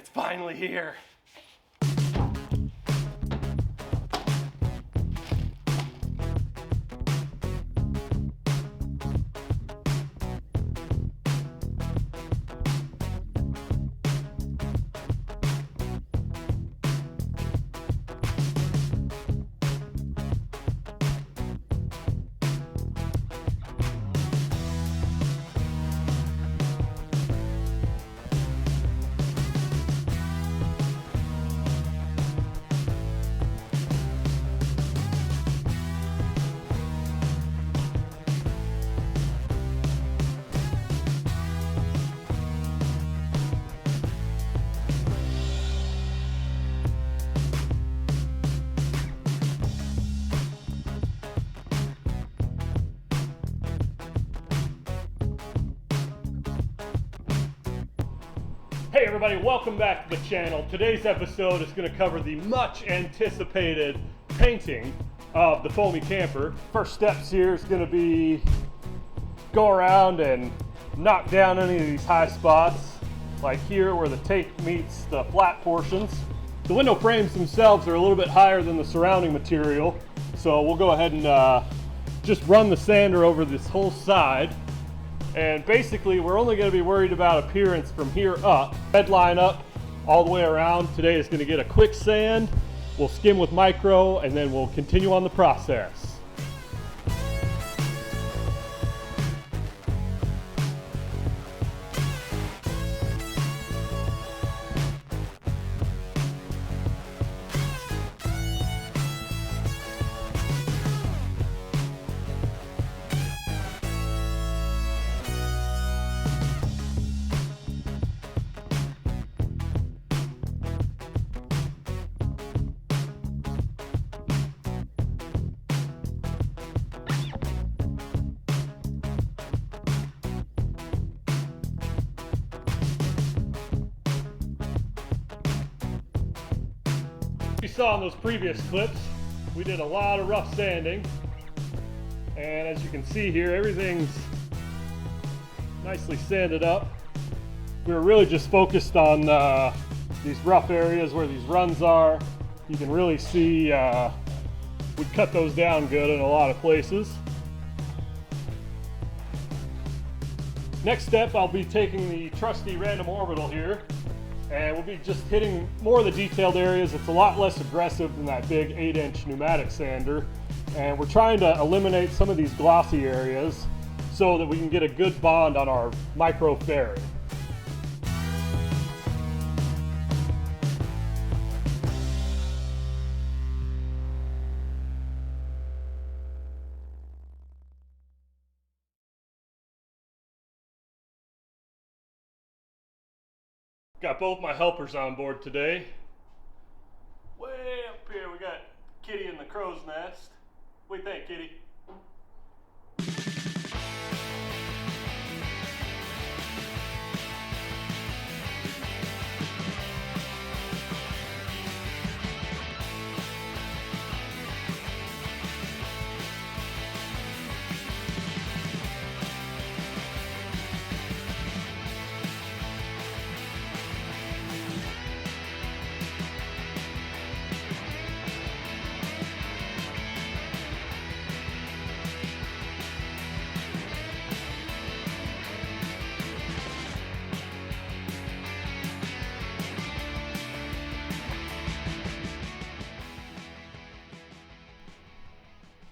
It's finally here. Hey everybody, welcome back to the channel. Today's episode is going to cover the much anticipated painting of the Foamie Camper. First steps here is going to be go around and knock down any of these high spots, like here where the tape meets the flat portions. The window frames themselves are a little bit higher than the surrounding material, so we'll go ahead and just run the sander over this whole side. And basically, we're only going to be worried about appearance from here up. Bed line up all the way around. Today is going to get a quick sand. We'll skim with micro, and then we'll continue on the process. You saw in those previous clips, we did a lot of rough sanding, and as you can see here, everything's nicely sanded up. We were really just focused on these rough areas where these runs are. You can really see we cut those down good in a lot of places. Next step, I'll be taking the trusty random orbital here, and we'll be just hitting more of the detailed areas. It's a lot less aggressive than that big 8-inch pneumatic sander. And we're trying to eliminate some of these glossy areas so that we can get a good bond on our micro fairing. Got both my helpers on board today. Way up here we got Kitty in the crow's nest. What do you think, Kitty?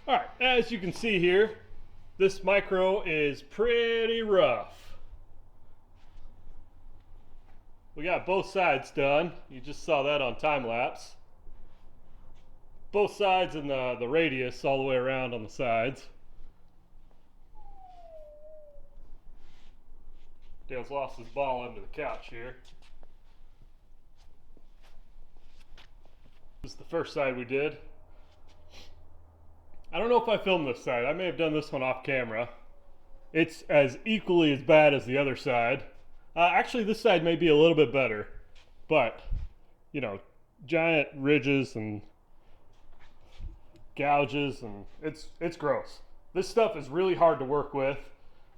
All right, as you can see here, this micro is pretty rough. We got both sides done. You just saw that on time lapse. Both sides and the radius all the way around on the sides. Dale's lost his ball under the couch here. This is the first side we did. I don't know if I filmed this side. I may have done this one off camera. It's as equally as bad as the other side. Actually, this side may be a little bit better, but you know, giant ridges and gouges, and it's gross. This stuff is really hard to work with.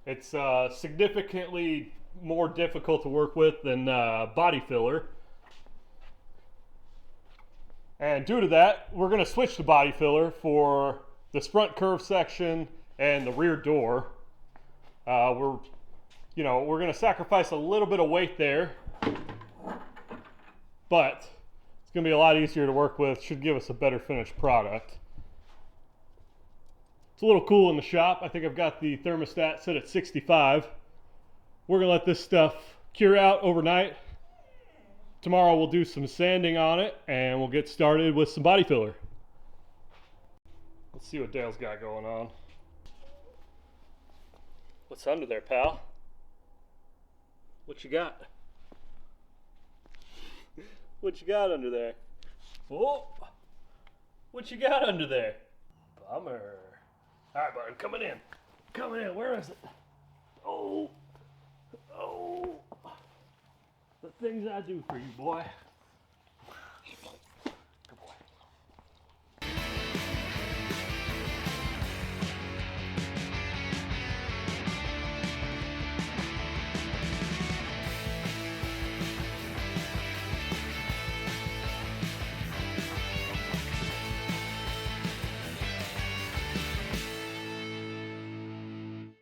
It's significantly more difficult to work with than body filler. And due to that, we're going to switch to body filler for this front curve section and the rear door. We're going to sacrifice a little bit of weight there, but it's going to be a lot easier to work with. Should give us a better finished product. It's a little cool in the shop. I think I've got the thermostat set at 65. We're going to let this stuff cure out overnight. Tomorrow we'll do some sanding on it and we'll get started with some body filler. Let's see what Dale's got going on. What's under there, pal? What you got? What you got under there? Oh! What you got under there? Bummer. Alright, bud, coming in. Coming in. Where is it? Oh! Oh! The things I do for you, boy. Good boy.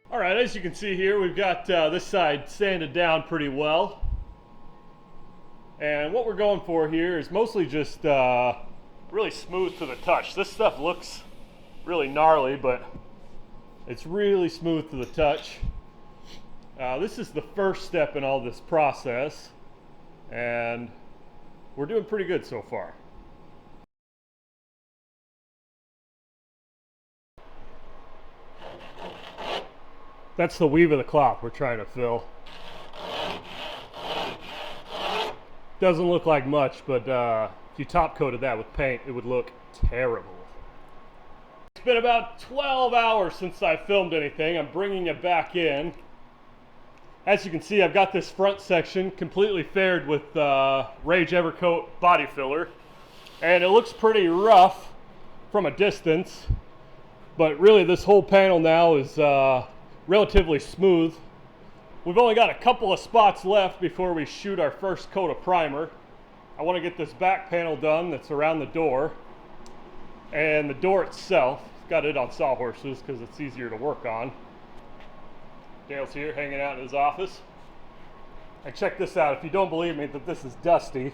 All right, as you can see here, we've got this side sanded down pretty well. And what we're going for here is mostly just really smooth to the touch. This stuff looks really gnarly, but it's really smooth to the touch. This is the first step in all this process, and we're doing pretty good so far. That's the weave of the cloth we're trying to fill. Doesn't look like much, but if you top coated that with paint, it would look terrible. It's been about 12 hours since I filmed anything. I'm bringing it back in. As you can see, I've got this front section completely faired with Rage Evercoat body filler, and it looks pretty rough from a distance, but really this whole panel now is relatively smooth. We've only got a couple of spots left before we shoot our first coat of primer. I want to get this back panel done that's around the door. And the door itself, got it on sawhorses because it's easier to work on. Dale's here hanging out in his office. And check this out, if you don't believe me that this is dusty,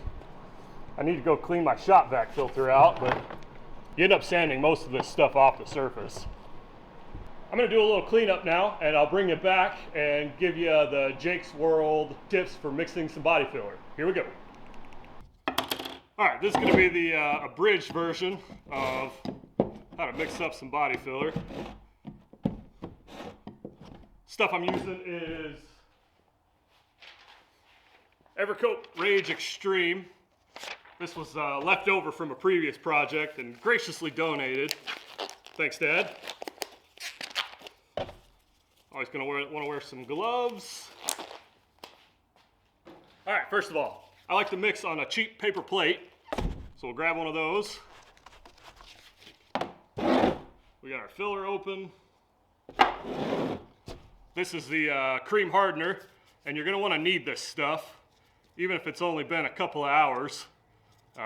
I need to go clean my shop vac filter out, but you end up sanding most of this stuff off the surface. I'm going to do a little cleanup now, and I'll bring it back and give you the Jake's World tips for mixing some body filler. Here we go. Alright, this is going to be the abridged version of how to mix up some body filler. Stuff I'm using is Evercoat Rage Extreme. This was left over from a previous project and graciously donated. Thanks, Dad. Always going to want to wear some gloves. All right, first of all, I like to mix on a cheap paper plate. So we'll grab one of those. We got our filler open. This is the cream hardener, and you're going to want to knead this stuff, even if it's only been a couple of hours.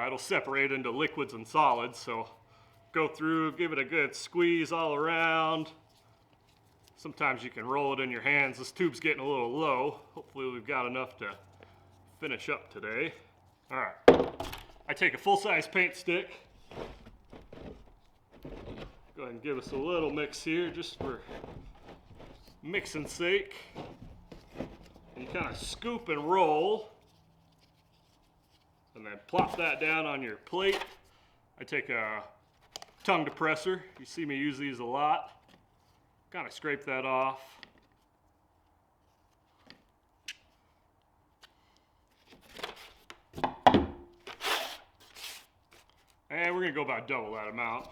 It'll separate into liquids and solids, so go through, give it a good squeeze all around. Sometimes you can roll it in your hands. This tube's getting a little low. Hopefully we've got enough to finish up today. All right, I take a full-size paint stick. Go ahead and give us a little mix here just for mixing sake. And you kind of scoop and roll. And then plop that down on your plate. I take a tongue depressor. You see me use these a lot. Kind of scrape that off. And we're going to go about double that amount.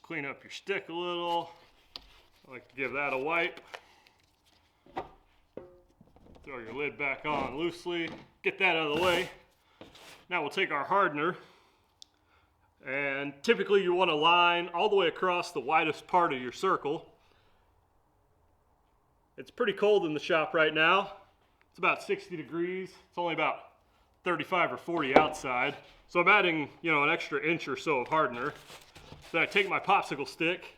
Clean up your stick a little. I like to give that a wipe. Throw your lid back on loosely. Get that out of the way. Now we'll take our hardener. And typically you want to line all the way across the widest part of your circle. It's pretty cold in the shop right now. It's about 60 degrees. It's only about 35 or 40 outside. So I'm adding, an extra inch or so of hardener. Then I take my popsicle stick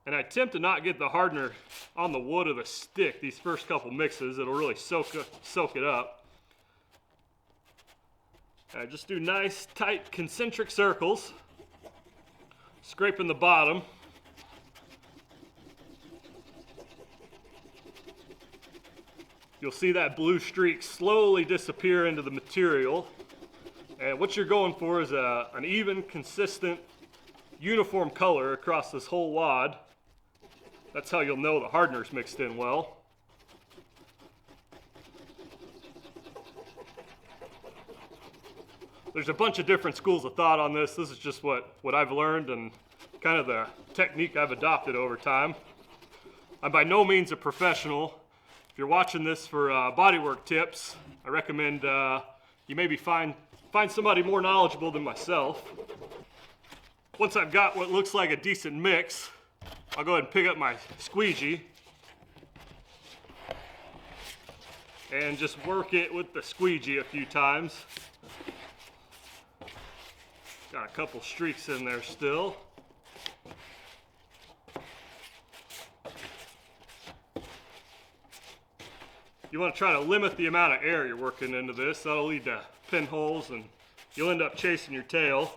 and I attempt to not get the hardener on the wood of the stick these first couple mixes. It'll really soak it up. And I just do nice, tight, concentric circles, scraping the bottom. You'll see that blue streak slowly disappear into the material. And what you're going for is an even, consistent, uniform color across this whole wad. That's how you'll know the hardener's mixed in well. There's a bunch of different schools of thought on this. This is just what I've learned and kind of the technique I've adopted over time. I'm by no means a professional. If you're watching this for bodywork tips, I recommend you maybe find somebody more knowledgeable than myself. Once I've got what looks like a decent mix, I'll go ahead and pick up my squeegee and just work it with the squeegee a few times. Got a couple streaks in there still. You want to try to limit the amount of air you're working into this. That'll lead to pinholes and you'll end up chasing your tail,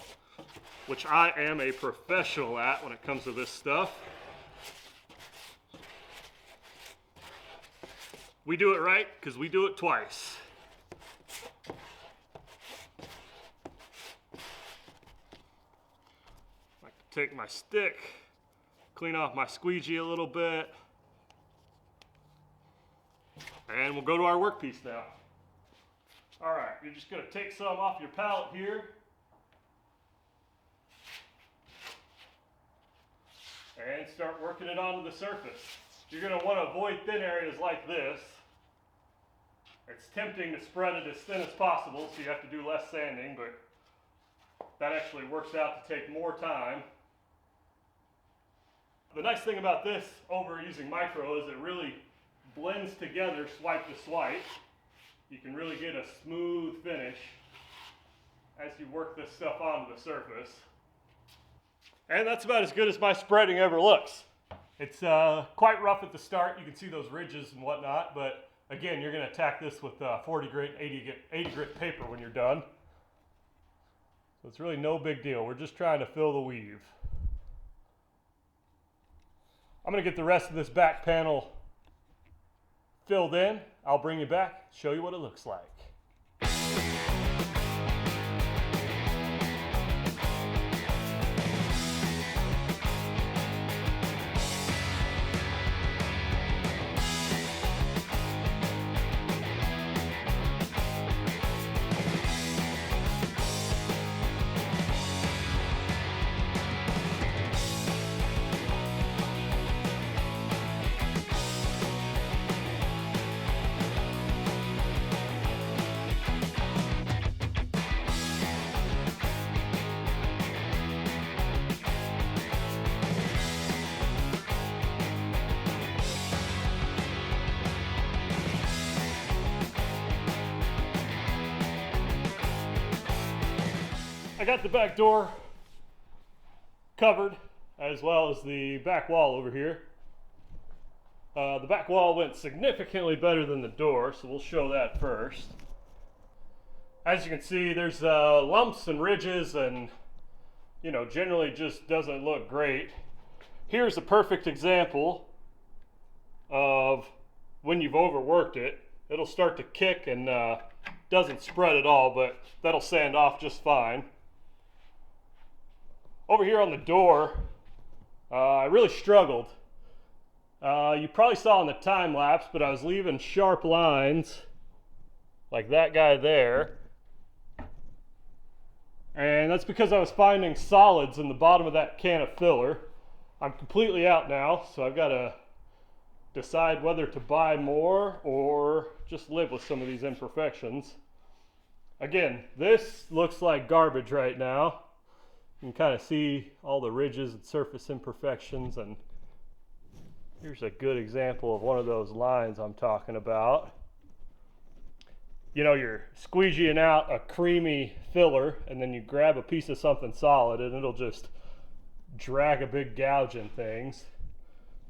which I am a professional at when it comes to this stuff. We do it right because we do it twice. I like to take my stick, clean off my squeegee a little bit, and we'll go to our workpiece now. All right, you're just going to take some off your pallet here. And start working it onto the surface. You're going to want to avoid thin areas like this. It's tempting to spread it as thin as possible, so you have to do less sanding, but that actually works out to take more time. The nice thing about this over using micro is it really blends together swipe to swipe. You can really get a smooth finish as you work this stuff onto the surface. And that's about as good as my spreading ever looks. It's quite rough at the start. You can see those ridges and whatnot, but again, you're going to attack this with 40 grit, 80 grit paper when you're done. So it's really no big deal. We're just trying to fill the weave. I'm going to get the rest of this back panel filled in. I'll bring you back, show you what it looks like. I got the back door covered as well as the back wall over here. The back wall went significantly better than the door, so we'll show that first. As you can see, there's lumps and ridges and, generally just doesn't look great. Here's a perfect example of when you've overworked it. It'll start to kick and doesn't spread at all, but that'll sand off just fine. Over here on the door, I really struggled. You probably saw in the time lapse, but I was leaving sharp lines like that guy there. And that's because I was finding solids in the bottom of that can of filler. I'm completely out now, so I've got to decide whether to buy more or just live with some of these imperfections. Again, this looks like garbage right now. You can kind of see all the ridges and surface imperfections, and here's a good example of one of those lines I'm talking about. You know, you're squeegeeing out a creamy filler, and then you grab a piece of something solid and it'll just drag a big gouge in things.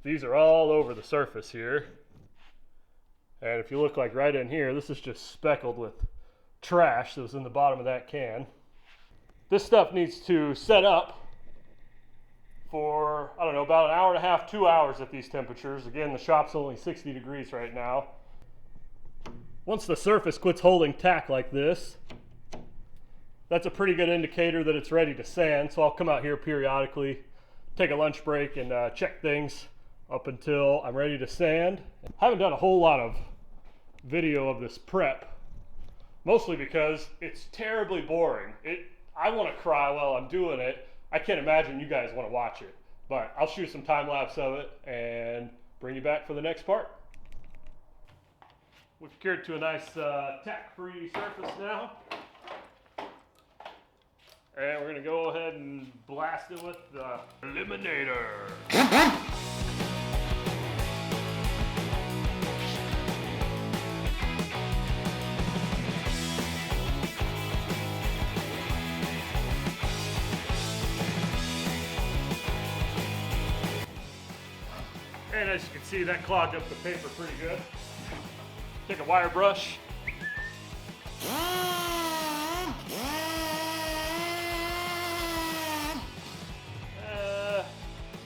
These are all over the surface here. And if you look like right in here, this is just speckled with trash that was in the bottom of that can. This stuff needs to set up for, I don't know, about an hour and a half, 2 hours at these temperatures. Again, the shop's only 60 degrees right now. Once the surface quits holding tack like this, that's a pretty good indicator that it's ready to sand. So I'll come out here periodically, take a lunch break, and check things up until I'm ready to sand. I haven't done a whole lot of video of this prep, mostly because it's terribly boring. I want to cry while I'm doing it. I can't imagine you guys want to watch it, but I'll shoot some time lapse of it and bring you back for the next part. We've cured to a nice tack-free surface now. And we're going to go ahead and blast it with the Eliminator. And as you can see, that clogged up the paper pretty good. Take a wire brush.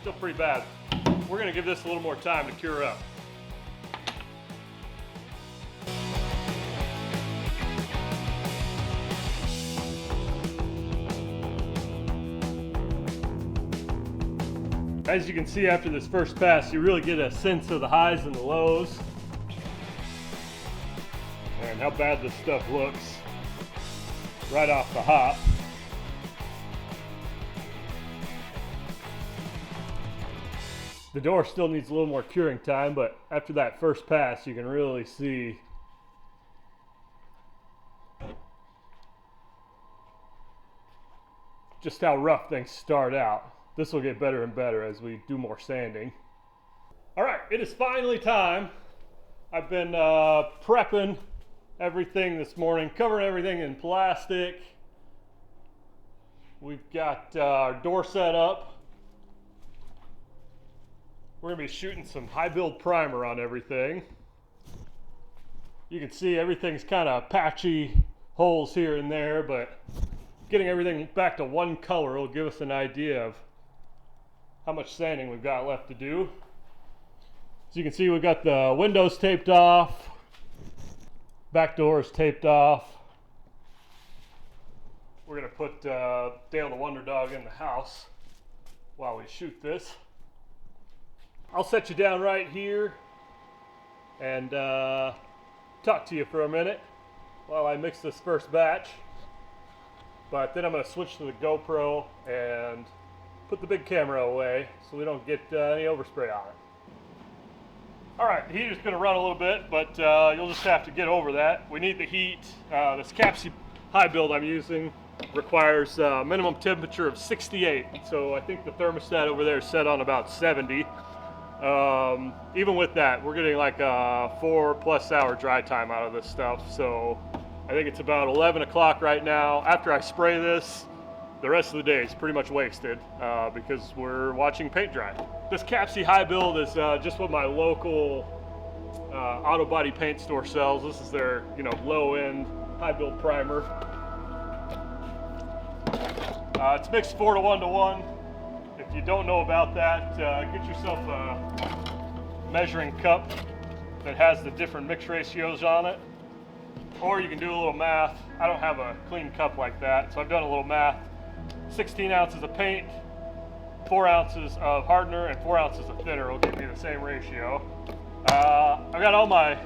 Still pretty bad. We're going to give this a little more time to cure up. As you can see after this first pass, you really get a sense of the highs and the lows. And how bad this stuff looks right off the hop. The door still needs a little more curing time, but after that first pass, you can really see just how rough things start out. This will get better and better as we do more sanding. All right, it is finally time. I've been prepping everything this morning, covering everything in plastic. We've got our door set up. We're gonna be shooting some high build primer on everything. You can see everything's kind of patchy, holes here and there, but getting everything back to one color will give us an idea of how much sanding we've got left to do. As you can see, we've got the windows taped off, back doors taped off. We're gonna put Dale the Wonder Dog in the house while we shoot this. I'll set you down right here and talk to you for a minute while I mix this first batch. But then I'm going to switch to the GoPro and put the big camera away so we don't get any overspray on it. Alright, the heater's going to run a little bit, but you'll just have to get over that. We need the heat. This Capsi high build I'm using requires a minimum temperature of 68. So I think the thermostat over there is set on about 70. Even with that, we're getting like a 4+ hour dry time out of this stuff. So I think it's about 11 o'clock right now. After I spray this, the rest of the day is pretty much wasted because we're watching paint dry. This Capsi high build is just what my local auto body paint store sells. This is their, low end high build primer. It's mixed 4 to 1 to 1. If you don't know about that, get yourself a measuring cup that has the different mix ratios on it. Or you can do a little math. I don't have a clean cup like that, so I've done a little math. 16 ounces of paint, 4 ounces of hardener, and 4 ounces of thinner will give me the same ratio. I've got all my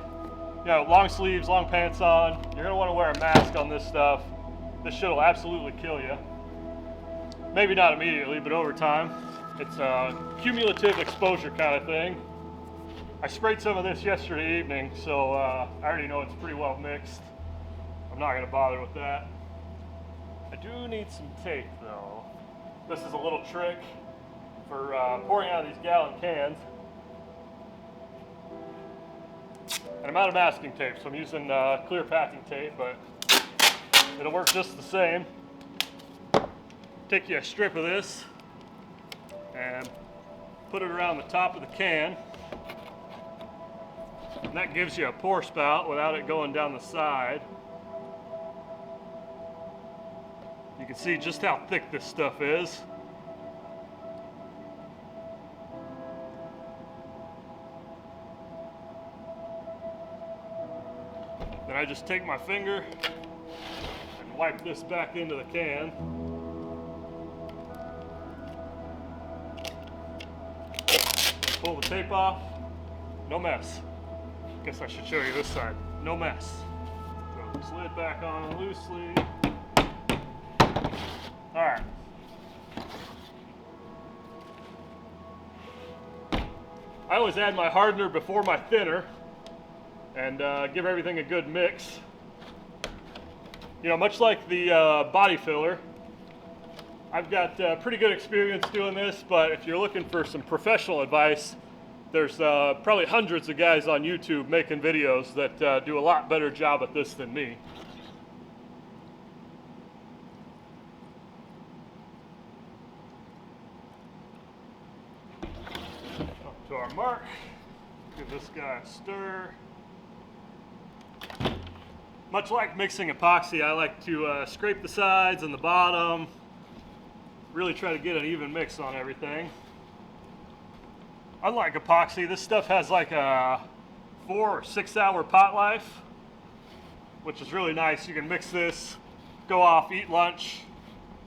long sleeves, long pants on. You're going to want to wear a mask on this stuff. This shit will absolutely kill you. Maybe not immediately, but over time. It's a cumulative exposure kind of thing. I sprayed some of this yesterday evening, so I already know it's pretty well mixed. I'm I'm not gonna bother with that. I do need some tape though. This is a little trick for pouring out of these gallon cans. And I'm out of masking tape, so I'm using clear packing tape, but it'll work just the same. Take you a strip of this and put it around the top of the can. And that gives you a pour spout without it going down the side. You can see just how thick this stuff is. Then I just take my finger and wipe this back into the can. Pull the tape off, no mess. Guess I should show you this side, no mess. Throw this lid back on loosely. All right. I always add my hardener before my thinner and give everything a good mix. You know, much like the body filler, I've got pretty good experience doing this, but if you're looking for some professional advice, there's probably hundreds of guys on YouTube making videos that do a lot better job at this than me. Up to our mark, give this guy a stir. Much like mixing epoxy, I like to scrape the sides and the bottom, really try to get an even mix on everything. Unlike epoxy, this stuff has like a 4 or 6 hour pot life, which is really nice. You can mix this, go off, eat lunch,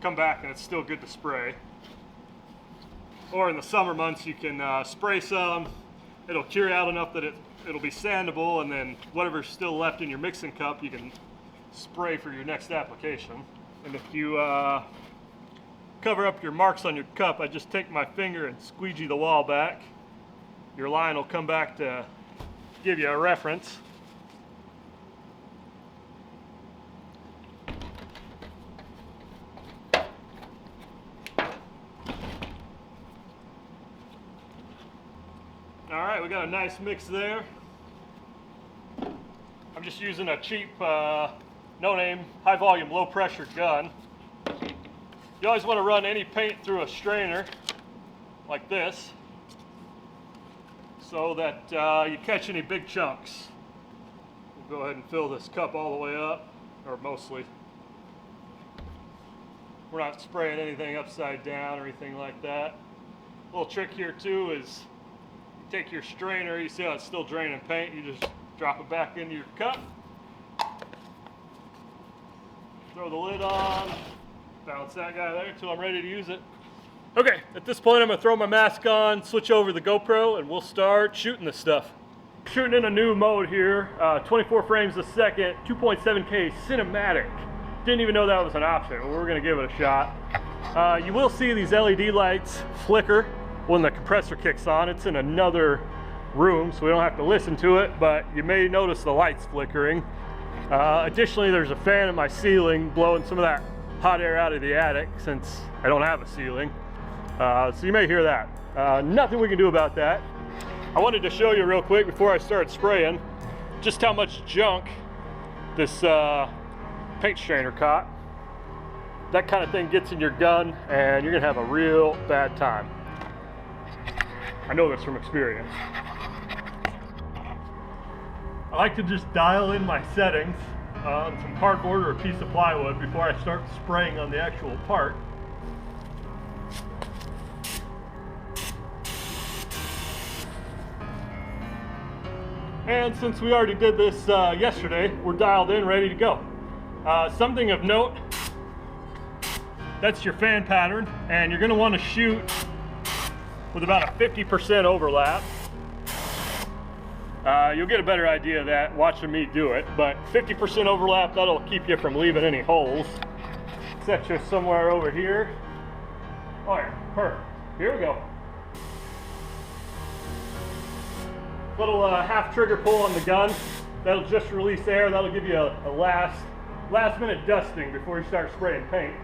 come back, and it's still good to spray. Or in the summer months, you can spray some. It'll cure out enough that it'll be sandable, and then whatever's still left in your mixing cup, you can spray for your next application. And if you cover up your marks on your cup, I just take my finger and squeegee the wall back. Your line will come back to give you a reference. All right, we got a nice mix there. I'm just using a cheap, no-name, high-volume, low-pressure gun. You always want to run any paint through a strainer like this so that you catch any big chunks. We'll go ahead and fill this cup all the way up, or mostly. We're not spraying anything upside down or anything like that. A little trick here too is you take your strainer, you see how it's still draining paint, you just drop it back into your cup. Throw the lid on. Balance that guy there until I'm ready to use it. Okay, at this point I'm gonna throw my mask on, switch over the GoPro, and we'll start shooting this stuff. Shooting in a new mode here, 24 frames a second, 2.7K cinematic. Didn't even know that was an option, but we're gonna give it a shot. You will see these LED lights flicker when the compressor kicks on. It's in another room, so we don't have to listen to it, but you may notice the lights flickering. Additionally, there's a fan in my ceiling blowing some of that hot air out of the attic since I don't have a ceiling. So you may hear that. Nothing we can do about that. I wanted to show you real quick before I start spraying just how much junk this paint strainer caught. That kind of thing gets in your gun and you're gonna have a real bad time. I know this from experience. I like to just dial in my settings on some cardboard or a piece of plywood before I start spraying on the actual part. And since we already did this yesterday, we're dialed in, ready to go. Something of note, that's your fan pattern, and you're going to want to shoot with about a 50% overlap. You'll get a better idea of that watching me do it, but 50% overlap, that'll keep you from leaving any holes. Set you somewhere over here. Oh yeah, perfect. Here we go. Little half trigger pull on the gun. That'll just release air. That'll give you a last last minute dusting before you start spraying paint.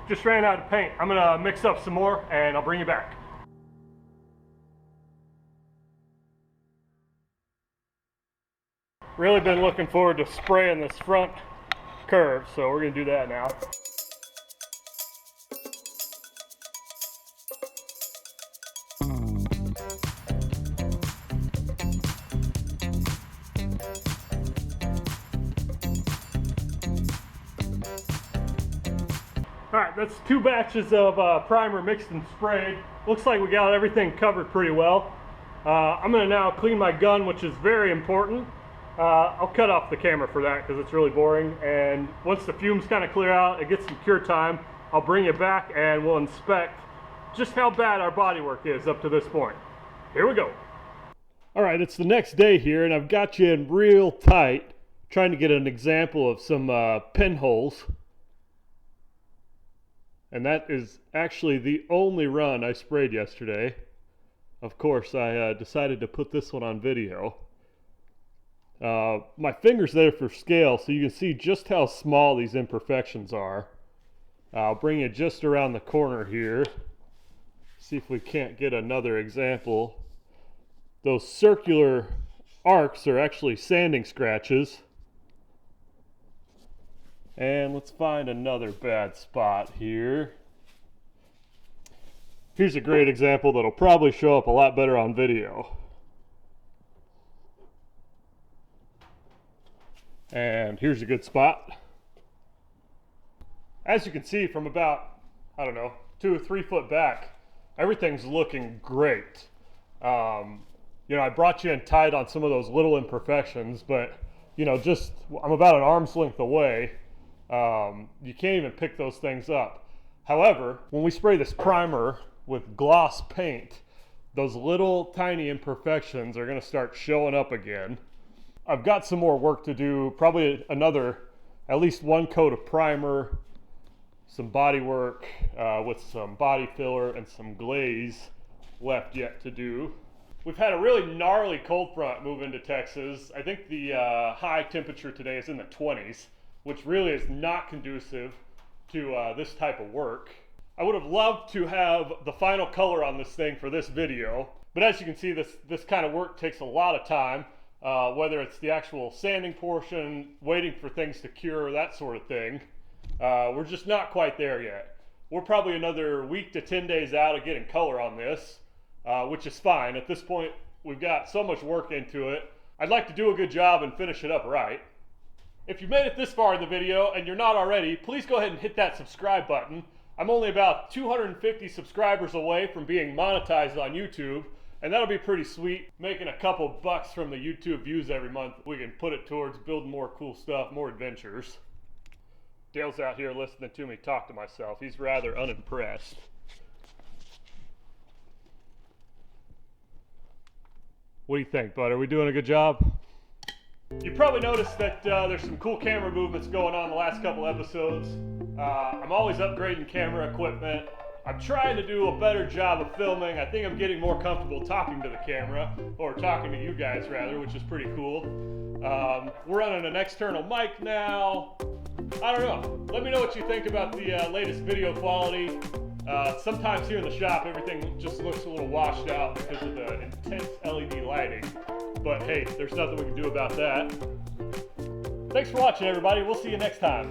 Just ran out of paint. I'm gonna mix up some more and I'll bring you back. Really been looking forward to spraying this front curve, so we're gonna do that now. Alright, that's 2 batches of primer mixed and sprayed. Looks like we got everything covered pretty well. I'm going to now clean my gun, which is very important. I'll cut off the camera for that because it's really boring. And once the fumes kind of clear out, it gets some cure time, I'll bring it back and we'll inspect just how bad our bodywork is up to this point. Here we go. Alright, it's the next day here and I've got you in real tight, trying to get an example of some pinholes. And that is actually the only run I sprayed yesterday. Of course, I decided to put this one on video. My finger's there for scale, so you can see just how small these imperfections are. I'll bring it just around the corner here. See if we can't get another example. Those circular arcs are actually sanding scratches. And let's find another bad spot here. Here's a great example that'll probably show up a lot better on video. And here's a good spot. As you can see from about, I don't know, 2 or 3 foot back, everything's looking great. You know, I brought you in tight on some of those little imperfections, but you know, I'm about an arm's length away. You can't even pick those things up. However, when we spray this primer with gloss paint, those little tiny imperfections are going to start showing up again. I've got some more work to do, probably at least 1 coat of primer, some body work with some body filler and some glaze left yet to do. We've had a really gnarly cold front move into Texas. I think the high temperature today is in the 20s, which really is not conducive to this type of work. I would have loved to have the final color on this thing for this video, but as you can see, this kind of work takes a lot of time, whether it's the actual sanding portion, waiting for things to cure, that sort of thing. We're just not quite there yet. We're probably another week to 10 days out of getting color on this, which is fine. At this point, we've got so much work into it. I'd like to do a good job and finish it up right. If you made it this far in the video and you're not already, please go ahead and hit that subscribe button. I'm only about 250 subscribers away from being monetized on YouTube, and that'll be pretty sweet. Making a couple bucks from the YouTube views every month, we can put it towards building more cool stuff, more adventures. Dale's out here listening to me talk to myself. He's rather unimpressed. What do you think, bud? Are we doing a good job? You probably noticed that there's some cool camera movements going on the last couple episodes. I'm always upgrading camera equipment. I'm trying to do a better job of filming. I think I'm getting more comfortable talking to the camera, or talking to you guys rather, which is pretty cool. We're running an external mic now. I don't know. Let me know what you think about the latest video quality. Sometimes here in the shop, everything just looks a little washed out because of the intense LED lighting. But hey, there's nothing we can do about that. Thanks for watching, everybody. We'll see you next time.